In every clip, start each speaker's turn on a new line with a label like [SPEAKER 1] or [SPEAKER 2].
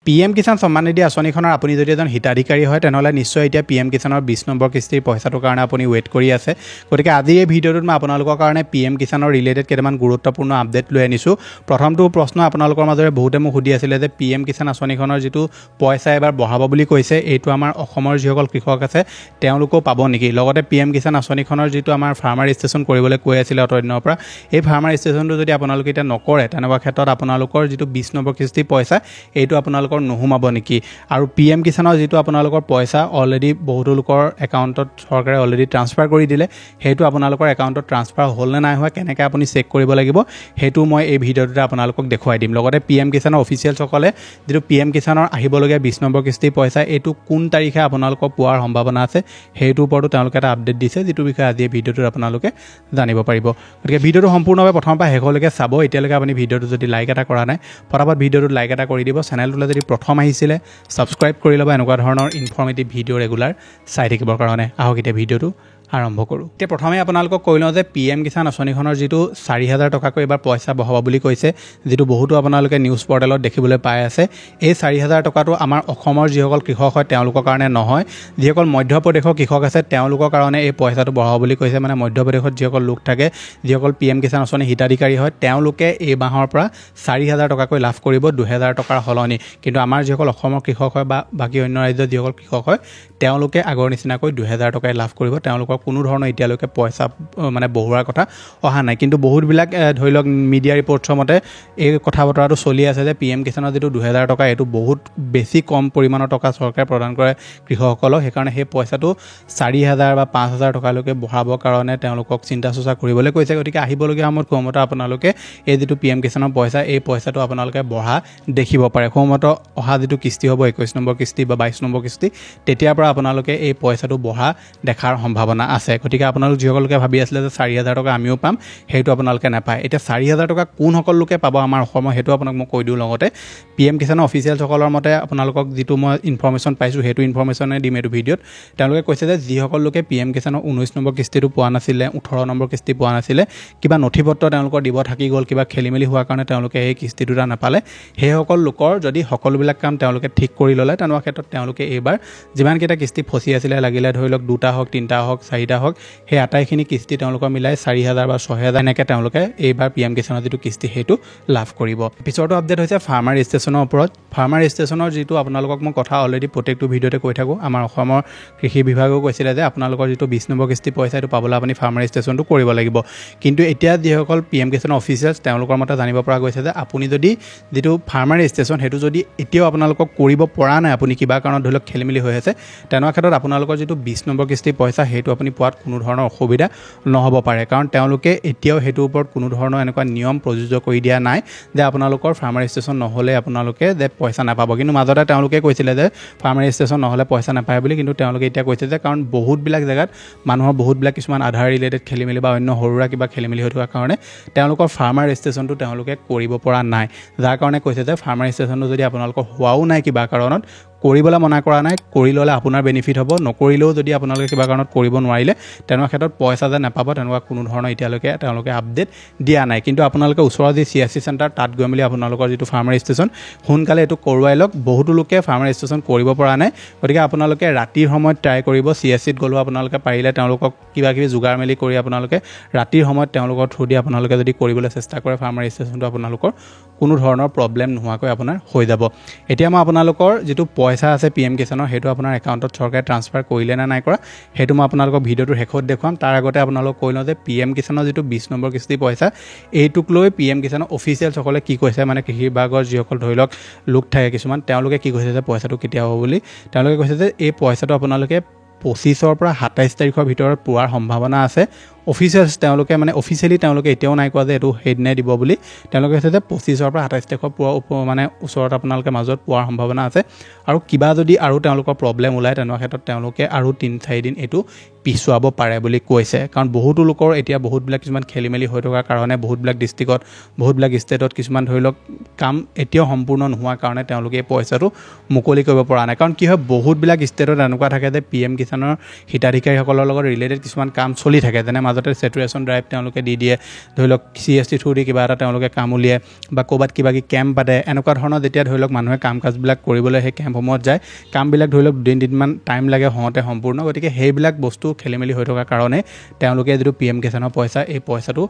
[SPEAKER 1] PM Kisan Samman Nidhi আঁচনিখনৰ আপুনি যদি এজন হিতাধিকাৰী হয় তেনেহ'লে নিশ্চয় এতিয়া PM কিষাণৰ 20 নম্বৰ কিস্তিৰ পইচাটোৰ কাৰণে আপুনি ৱেইট কৰি আছে গতিকে আজি এই ভিডিঅ'টোত মই আপোনালোকৰ কাৰণে PM কিষাণৰ ৰিলেটেড কেইটামান গুৰুত্বপূৰ্ণ আপডেট লৈ আনিছোঁ প্ৰথমটো প্ৰশ্ন আপোনালোকৰ মাজৰে বহুতে মোক সুধি আছিলে যে PM কিষাণ আঁচনিখনৰ যিটো পইচা এবাৰ বঢ়াব বুলি কৈছে এইটো আমাৰ অসমৰ যিসকল কৃষক আছে তেওঁলোকেও পাব নেকি লগতে PM কিষাণ আঁচনিখনৰ যিটো আমাৰ ফাৰ্মাৰ ৰেজিষ্ট্ৰেশ্যন কৰিবলৈ কৈ আছিলে অতদিনৰ পৰা এই ফাৰ্মাৰ ৰেজিষ্ট্ৰেশ্যনটো যদি আপোনালোকে এতিয়া নকৰে তেনেকুৱা ক্ষেত্ৰত আপোনালোকৰ যিটো 20 নম্বৰ কিস্তি পইচা এইটো আপোনালোকৰ নোহোমাব নেকি আৰু PM কিষাণৰ যিটো আপোনালোকৰ পইচা অলৰেডি বহুতো লোকৰ একাউণ্টত চৰকাৰে অলৰেডি ট্ৰান্সফাৰ কৰি দিলে সেইটো আপোনালোকৰ একাউণ্টত ট্ৰান্সফাৰ হ'ল নে নাই হোৱা কেনেকৈ আপুনি চেক কৰিব লাগিব সেইটো মই এই ভিডিঅ'টোতে আপোনালোকক দেখুৱাই দিম লগতে PM কিষাণৰ অফিচিয়েলসকলে যিটো PM কিষাণৰ আহিবলগীয়া 20 নম্বৰ কিস্তি পইচা এইটো কোন তাৰিখে আপোনালোকক পোৱাৰ সম্ভাৱনা আছে সেইটোৰ ওপৰতো তেওঁলোকে এটা আপডেট দিছে যিটো বিষয়ে আজি এই ভিডিঅ'টোত আপোনালোকে জানিব পাৰিব গতিকে ভিডিঅ'টো সম্পূৰ্ণভাৱে প্ৰথমৰ পৰা শেষলৈকে চাব এতিয়ালৈকে আপুনি ভিডিঅ'টো যদি লাইক এটা কৰা নাই ফটাফট ভিডিঅ'টোত লাইক এটা কৰি দিব চেনেলটোলৈ যদি প্ৰথম আহিছিলে সাবস্ক্ৰাইব কৰি ল'ব এনেকুৱা ধৰণৰ ইনফৰ্মেটিভ ভিডিঅ' ৰেগুলাৰ চাই থাকিবৰ কাৰণে আহক এতিয়া ভিডিঅ'টো আৰম্ভ কৰোঁ এতিয়া প্ৰথমে আপোনালোকক কৈ লওঁ যে PM কিষাণ আঁচনিখনৰ যিটো 4,000 টকাকৈ এবাৰ পইচা বঢ়াব বুলি কৈছে যিটো বহুতো আপোনালোকে নিউজ পৰ্টেলত দেখিবলৈ পাই আছে এই 4,000 টকাটো আমাৰ অসমৰ যিসকল কৃষক হয় তেওঁলোকৰ কাৰণে নহয় যিসকল মধ্যপ্ৰদেশৰ কৃষক আছে তেওঁলোকৰ কাৰণে এই পইচাটো বঢ়াব বুলি কৈছে মানে মধ্যপ্ৰদেশত যিসকল লোক থাকে যিসকল PM কিষাণ আঁচনি হিতাধিকাৰী হয় তেওঁলোকে এই মাহৰ পৰা 4,000 টকাকৈ লাভ কৰিব 2,000 টকাৰ সলনি কিন্তু আমাৰ যিসকল অসমৰ কৃষক হয় বা বাকী অন্য ৰাজ্যৰ যিসকল কৃষক হয় তেওঁলোকে আগৰ নিচিনাকৈ 2,000 টকাই লাভ কৰিব তেওঁলোকৰ কোনো ধৰণৰ এতিয়ালৈকে পইচা মানে বহুৱাৰ কথা অহা নাই কিন্তু বহুতবিলাক ধৰি লওক মিডিয়া ৰিপৰ্টছৰ মতে এই কথা বতৰাটো চলি আছে যে PM কিষাণৰ যিটো 2,000 টকা এইটো বহুত বেছি কম পৰিমাণৰ টকা চৰকাৰে প্ৰদান কৰে কৃষকসকলক সেইকাৰণে সেই পইচাটো 4,000 বা 5,000 টকালৈকে বঢ়াবৰ কাৰণে তেওঁলোকক চিন্তা চৰ্চা কৰিবলৈ কৈছে গতিকে আহিবলগীয়া সময়ত সময়মতে আপোনালোকে এই যিটো PM কিষাণৰ পইচা এই পইচাটো আপোনালোকে বঢ়া দেখিব পাৰে সময়মতে অহা যিটো কিস্তি হ'ব 21 নম্বৰ কিস্তি বা 22 নম্বৰ কিস্তি তেতিয়াৰ পৰা আপোনালোকে এই পইচাটো বঢ়া দেখাৰ সম্ভাৱনা আছে গতিকে আপোনালোক যিসকলকে ভাবি আছিলে যে 4,000 টকা আমিও পাম সেইটো আপোনালোকে নাপায় এতিয়া 4,000 টকা কোনসকল লোকে পাব আমাৰ অসমৰ সেইটো আপোনাক মই কৈ দিওঁ লগতে PM কিষাণৰ অফিচিয়েলসকলৰ মতে আপোনালোকক যিটো মই ইনফৰ্মেশ্যন পাইছোঁ সেইটো ইনফৰ্মেশ্যনে দিম এইটো ভিডিঅ'ত তেওঁলোকে কৈছে যে যিসকল লোকে PM কিষাণৰ 19 নম্বৰ কিস্তিটো পোৱা নাছিলে 18 নম্বৰ কিস্তি পোৱা নাছিলে কিবা নথিপত্ৰ তেওঁলোকৰ দিব থাকি গ'ল কিবা খেলিমেলি হোৱাৰ কাৰণে তেওঁলোকে সেই কিস্তি দুটা নাপালে সেইসকল লোকৰ যদি সকলোবিলাক কাম তেওঁলোকে ঠিক কৰি ল'লে তেনেকুৱা ক্ষেত্ৰত তেওঁলোকে এইবাৰ যিমানকেইটা কিস্তি ফচি আছিলে লাগিলে ধৰি লওক 2টা হওক 3টা হওক 4টা হওক সেই আটাইখিনি কিস্তি তেওঁলোকৰ মিলাই 4,000 বা 6,000 এনেকৈ তেওঁলোকে এইবাৰ PM কিষাণৰ যিটো কিস্তি সেইটো লাভ কৰিব পিছৰটো আপডেট হৈছে ফাৰ্মাৰ ৰেজিষ্ট্ৰেশ্যনৰ ওপৰত ফাৰ্মাৰ ৰেজিষ্ট্ৰেশ্যনৰ যিটো আপোনালোকক মই কথা অলৰেডি প্ৰত্যেকটো ভিডিঅ'তে কৈ থাকোঁ আমাৰ অসমৰ কৃষি বিভাগেও কৈছিলে যে আপোনালোকৰ যিটো 20 নম্বৰ কিস্তি পইচা এইটো পাবলৈ আপুনি ফাৰ্মাৰ ৰেজিষ্ট্ৰেশ্যনটো কৰিব লাগিব কিন্তু এতিয়া যিসকল PM কিষাণৰ অফিচিয়েলছ তেওঁলোকৰ মতে জানিব পৰা গৈছে যে আপুনি যদি যিটো ফাৰ্মাৰ ৰেজিষ্ট্ৰেশ্যন সেইটো যদি এতিয়াও আপোনালোকক কৰিব পৰা নাই আপুনি কিবা কাৰণত ধৰি লওক খেলিমেলি হৈ আছে তেনেকুৱা ক্ষেত্ৰত আপোনালোকৰ যিটো 20 নম্বৰ কিস্তি পইচা সেইটো আপুনি পোৱাত কোনো ধৰণৰ অসুবিধা নহ'ব পাৰে কাৰণ তেওঁলোকে এতিয়াও সেইটোৰ ওপৰত কোনো ধৰণৰ এনেকুৱা নিয়ম প্ৰযোজ্য কৰি দিয়া নাই যে আপোনালোকৰ ফাৰ্মাৰ ৰেজিষ্ট্ৰেশ্যন নহ'লে আপোনালোকে যে পইচা নাপাব কিন্তু মাজতে তেওঁলোকে কৈছিলে যে ফাৰ্মাৰ ৰেজিষ্ট্ৰেশ্যন নহ'লে পইচা নাপায় বুলি কিন্তু তেওঁলোকে এতিয়া কৈছে যে কাৰণ বহুতবিলাক জেগাত মানুহৰ বহুতবিলাক কিছুমান আধাৰ ৰিলেটেড খেলিমেলি বা অন্য সৰুৰা কিবা খেলিমেলি হৈ থকাৰ কাৰণে তেওঁলোকৰ ফাৰ্মাৰ ৰেজিষ্ট্ৰেশ্যনটো তেওঁলোকে কৰিব পৰা নাই যাৰ কাৰণে কৈছে যে ফাৰ্মাৰ ৰেজিষ্ট্ৰেশ্যনটো যদি আপোনালোকৰ হোৱাও নাই কিবা কাৰণত কৰিবলৈ মনা কৰা নাই কৰি ল'লে আপোনাৰ বেনিফিট হ'ব নকৰিলেও যদি আপোনালোকে কিবা কাৰণত কৰিব নোৱাৰিলে তেনেকুৱা ক্ষেত্ৰত পইচা যে নাপাব তেনেকুৱা কোনো ধৰণৰ এতিয়ালৈকে তেওঁলোকে আপডেট দিয়া নাই কিন্তু আপোনালোকে ওচৰৰ যি CSC চেণ্টাৰ তাত গৈ মেলি আপোনালোকৰ যিটো ফাৰ্মাৰ ৰেজিষ্ট্ৰেশ্যন সোনকালে এইটো কৰোৱাই লওক বহুতো লোকে ফাৰ্মাৰ ৰেজিষ্ট্ৰেশ্যন কৰিব পৰা নাই গতিকে আপোনালোকে ৰাতিৰ সময়ত ট্ৰাই কৰিব CSCত গ'লেও আপোনালোকে পাৰিলে তেওঁলোকক কিবা কিবি যোগাৰ মেলি কৰি আপোনালোকে ৰাতিৰ সময়ত তেওঁলোকৰ থ্ৰু দি আপোনালোকে যদি কৰিবলৈ চেষ্টা কৰে ফাৰ্মাৰ ৰেজিষ্ট্ৰেশ্যনটো আপোনালোকৰ কোনো ধৰণৰ প্ৰব্লেম নোহোৱাকৈ আপোনাৰ হৈ যাব এতিয়া মই আপোনালোকৰ যিটো পইচা আছে PM কিষাণৰ সেইটো আপোনাৰ একাউণ্টত চৰকাৰে ট্ৰান্সফাৰ কৰিলে নে নাই কৰা সেইটো মই আপোনালোকক ভিডিঅ'টোৰ শেষত দেখুৱাম তাৰ আগতে আপোনালোকক কৈ লওঁ যে PM কিষাণৰ যিটো 20 নম্বৰ কিস্তি পইচা এইটোক লৈ PM কিষাণৰ অফিচিয়েলসকলে কি কৈছে মানে কৃষি বিভাগৰ যিসকল ধৰি লওক লোক থাকে কিছুমান তেওঁলোকে কি কৈছে যে পইচাটো কেতিয়া হ'ব বুলি তেওঁলোকে কৈছে যে এই পইচাটো আপোনালোকে 25 পৰা 27 তাৰিখৰ ভিতৰত পোৱাৰ সম্ভাৱনা আছে অফিচিয়েলছ তেওঁলোকে মানে অফিচিয়েলি তেওঁলোকে এতিয়াও নাই কোৱা যে এইটো সেইদিনাই দিব বুলি তেওঁলোকে কৈছে যে 25 পৰা 27 তাৰিখৰ পোৱা মানে ওচৰত আপোনালোকে মাজত পোৱাৰ সম্ভাৱনা আছে আৰু কিবা যদি আৰু তেওঁলোকৰ প্ৰব্লেম ওলায় তেনেকুৱা ক্ষেত্ৰত তেওঁলোকে আৰু 3-4 দিন এইটো পিছুৱাব পাৰে বুলি কৈছে কাৰণ বহুতো লোকৰ এতিয়া বহুতবিলাক কিছুমান খেলিমেলি হৈ থকাৰ কাৰণে বহুতবিলাক ডিষ্ট্ৰিক্টত বহুতবিলাক ষ্টেটত কিছুমান ধৰি লওক কাম এতিয়াও সম্পূৰ্ণ নোহোৱাৰ কাৰণে তেওঁলোকে এই পইচাটো মুকলি কৰিব পৰা নাই কাৰণ কি হয় বহুতবিলাক ষ্টেটত এনেকুৱা থাকে যে PM কিষাণৰ হিতাধিকাৰীসকলৰ লগত ৰিলেটেড কিছুমান কাম চলি থাকে যেনে মাজতে সেচুৰেশন ড্ৰাইভ তেওঁলোকে দি দিয়ে ধৰি লওক CST থ্ৰু দি কিবা এটা তেওঁলোকে কাম উলিয়ায় বা ক'ৰবাত কিবা কি কেম্প পাতে এনেকুৱা ধৰণৰ যেতিয়া ধৰি লওক মানুহে কাম কাজবিলাক কৰিবলৈ সেই কেম্পসমূহত যায় কামবিলাক ধৰি লওক 2 দিনমান টাইম লাগে হওঁতে সম্পূৰ্ণ গতিকে সেইবিলাক বস্তু খেলিমেলি হৈ থকাৰ কাৰণে তেওঁলোকে যিটো PM কিষাণৰ পইচা এই পইচাটো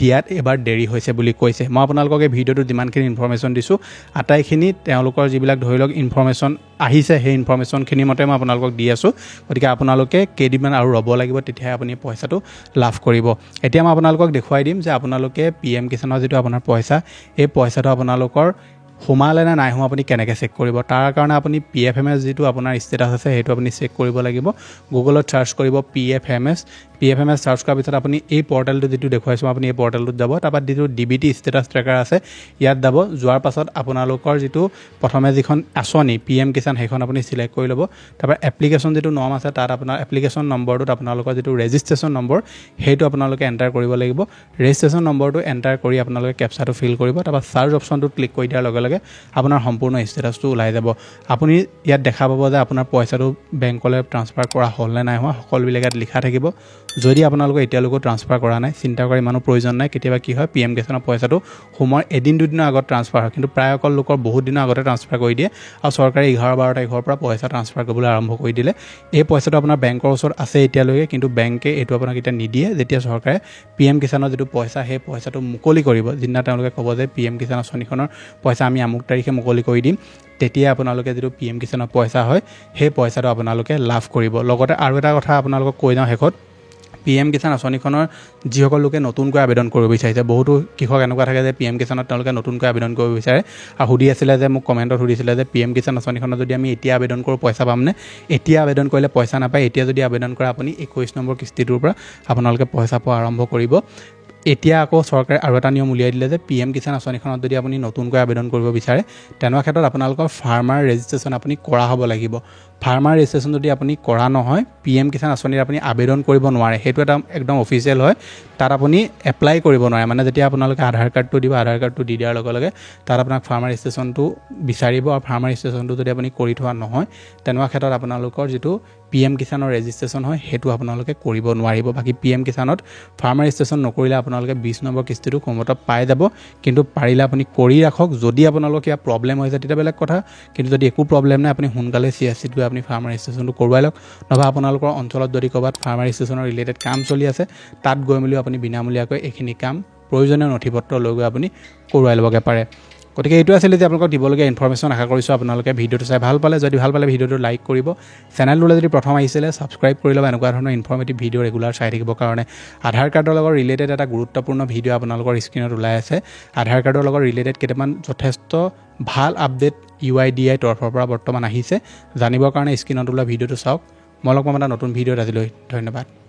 [SPEAKER 1] দিয়াত এবাৰ দেৰি হৈছে বুলি কৈছে মই আপোনালোকক এই ভিডিঅ'টো যিমানখিনি ইনফৰমেশ্যন দিছোঁ আটাইখিনি তেওঁলোকৰ যিবিলাক ধৰি লওক ইনফৰমেশ্যন আহিছে সেই ইনফৰমেশ্যনখিনি মতে মই আপোনালোকক দি আছোঁ গতিকে আপোনালোকে কেইদিনমান আৰু ৰ'ব লাগিব তেতিয়াহে আপুনি পইচাটো লাভ কৰিব এতিয়া মই আপোনালোকক দেখুৱাই দিম যে আপোনালোকে PM কিষাণৰ যিটো আপোনাৰ পইচা এই পইচাটো আপোনালোকৰ সোমালে না নাই হোৱা আপুনি কেনেকৈ চেক কৰিব তাৰ কাৰণে আপুনি PFMS যিটো আপোনাৰ ষ্টেটাছ আছে সেইটো আপুনি চেক কৰিব লাগিব গুগলত চাৰ্চ কৰিব PFMS চাৰ্চ কৰাৰ পিছত আপুনি এই পৰ্টেলটো যিটো দেখুৱাইছোঁ আপুনি এই পৰ্টেলটোত যাব তাৰপৰা যিটো DBT ষ্টেটাছ ট্ৰেকাৰ আছে ইয়াত যাব যোৱাৰ পাছত আপোনালোকৰ যিটো প্ৰথমে যিখন আঁচনি PM কিষাণ সেইখন আপুনি চিলেক্ট কৰি ল'ব তাৰপৰা এপ্লিকেশ্যন যিটো নম আছে তাত আপোনাৰ এপ্লিকেশ্যন নম্বৰটোত আপোনালোকৰ যিটো ৰেজিষ্ট্ৰেশ্যন নম্বৰ সেইটো আপোনালোকে এণ্টাৰ কৰিব লাগিব ৰেজিষ্ট্ৰেশ্যন নম্বৰটো এণ্টাৰ কৰি আপোনালোকে কেপচাটো ফিল কৰিব তাৰপৰা চাৰ্চ অপশ্যনটোত ক্লিক কৰি দিয়াৰ লগে লগে আপোনাৰ সম্পূৰ্ণ ষ্টেটাছটো ওলাই যাব আপুনি ইয়াত দেখা পাব যে আপোনাৰ পইচাটো বেংকলৈ ট্ৰান্সফাৰ কৰা হ'ল নে নাই হোৱা সকলোবিলাক ইয়াত লিখা থাকিব যদি আপোনালোকে এতিয়ালৈকে ট্ৰান্সফাৰ কৰা নাই চিন্তা কৰাৰ ইমানো প্ৰয়োজন নাই কেতিয়াবা কি হয় PM কিষাণৰ পইচাটো সময় এদিন দুদিনৰ আগত ট্ৰান্সফাৰ হয় কিন্তু প্ৰায় অকল লোকৰ বহুত দিনৰ আগতে ট্ৰান্সফাৰ কৰি দিয়ে আৰু চৰকাৰে 11-12 তাৰিখৰ পৰা পইচা ট্ৰান্সফাৰ কৰিবলৈ আৰম্ভ কৰি দিলে এই পইচাটো আপোনাৰ বেংকৰ ওচৰত আছে এতিয়ালৈকে কিন্তু বেংকে এইটো আপোনাক এতিয়া নিদিয়ে যেতিয়া চৰকাৰে PM কিষাণৰ যিটো পইচা সেই পইচাটো মুকলি কৰিব যিদিনা তেওঁলোকে ক'ব যে PM কিষাণ আঁচনিখনৰ পইচা আমি আমুক তাৰিখে মুকলি কৰি দিম তেতিয়া আপোনালোকে যিটো PM কিষাণৰ পইচা হয় সেই পইচাটো আপোনালোকে লাভ কৰিব লগতে আৰু এটা কথা আপোনালোকক কৈ যাওঁ শেষত PM কিষাণ আঁচনিখনৰ যিসকল লোকে নতুনকৈ আবেদন কৰিব বিচাৰিছে বহুতো কৃষক এনেকুৱা থাকে যে PM কিষাণত তেওঁলোকে নতুনকৈ আবেদন কৰিব বিচাৰে আৰু সুধি আছিলে যে মোক কমেণ্টত সুধিছিলে যে PM কিষাণ আঁচনিখনত যদি আমি এতিয়া আবেদন কৰোঁ পইচা পামনে এতিয়া আবেদন কৰিলে পইচা নাপায় এতিয়া যদি আবেদন কৰে আপুনি 21 নম্বৰ কিস্তিটোৰ পৰা আপোনালোকে পইচা পোৱা আৰম্ভ কৰিব এতিয়া আকৌ চৰকাৰে আৰু এটা নিয়ম উলিয়াই দিলে যে PM কিষাণ আঁচনিখনত যদি আপুনি নতুনকৈ আবেদন কৰিব বিচাৰে তেনেকুৱা ক্ষেত্ৰত আপোনালোকৰ ফাৰ্মাৰ ৰেজিষ্ট্ৰেশ্যন আপুনি কৰা হ'ব লাগিব ফাৰ্মাৰ ৰেজিষ্ট্ৰেশ্যন যদি আপুনি কৰা নহয় PM কিষাণ আঁচনিৰ আপুনি আবেদন কৰিব নোৱাৰে সেইটো এটা একদম অফিচিয়েল হয় তাত আপুনি এপ্লাই কৰিব নোৱাৰে মানে যেতিয়া আপোনালোকে আধাৰ কাৰ্ডটো দিব আধাৰ কাৰ্ডটো দি দিয়াৰ লগে লগে তাত আপোনাক ফাৰ্মাৰ ৰেজিষ্ট্ৰেশ্যনটো বিচাৰিব আৰু ফাৰ্মাৰ ৰেজিষ্ট্ৰেশ্যনটো যদি আপুনি কৰি থোৱা নহয় তেনেকুৱা ক্ষেত্ৰত আপোনালোকৰ যিটো PM কিষাণৰ ৰেজিষ্ট্ৰেশ্যন হয় সেইটো আপোনালোকে কৰিব নোৱাৰিব বাকি PM কিষাণত ফাৰ্মাৰ ৰেজিষ্ট্ৰেশ্যন নকৰিলে আপোনালোকে 20 নম্বৰ কিস্তিটো কমতে পাই যাব কিন্তু পাৰিলে আপুনি কৰি ৰাখক যদি আপোনালোকৰ কিবা প্ৰব্লেম হৈ যায় তেতিয়া বেলেগ কথা কিন্তু যদি একো প্ৰব্লেম নাই আপুনি সোনকালে CSCত গৈ আপুনি ফাৰ্মাৰ ৰেজিষ্ট্ৰেশ্যনটো কৰোৱাই লওক নহবা আপোনালোকৰ অঞ্চলত যদি ক'ৰবাত ফাৰ্মাৰ ৰেজিষ্ট্ৰেশ্যনৰ ৰিলেটেড কাম চলি আছে তাত গৈ মেলি আপুনি বিনামূলীয়াকৈ এইখিনি কাম প্ৰয়োজনীয় নথিপত্ৰ লৈ গৈ আপুনি কৰোৱাই ল'বগে পাৰে গতিকে এইটো আছিল যে আপোনালোকক দিবলগীয়া ইনফৰমেশ্যন আশা কৰিছোঁ আপোনালোকে ভিডিঅ'টো চাই ভাল পালে যদি ভাল পালে ভিডিঅ'টো লাইক কৰিব চেনেলটোলৈ যদি প্ৰথম আহিছিলে ছাবস্ক্ৰাইব কৰি ল'ব এনেকুৱা ধৰণৰ ইনফৰমেটিভ ভিডিঅ' ৰেগুলাৰ চাই থাকিবৰ কাৰণে আধাৰ কাৰ্ডৰ লগত ৰিলেটেড এটা গুৰুত্বপূৰ্ণ ভিডিঅ' আপোনালোকৰ স্ক্ৰীনত ওলাই আছে আধাৰ কাৰ্ডৰ লগত ৰিলেটেড কেইটামান যথেষ্ট ভাল আপডেট UIDAI তৰফৰ পৰা বৰ্তমান আহিছে জানিবৰ কাৰণে স্ক্ৰীনত ওলোৱা ভিডিঅ'টো চাওক মই লগ পাম এটা নতুন ভিডিঅ'ত আজিলৈ ধন্যবাদ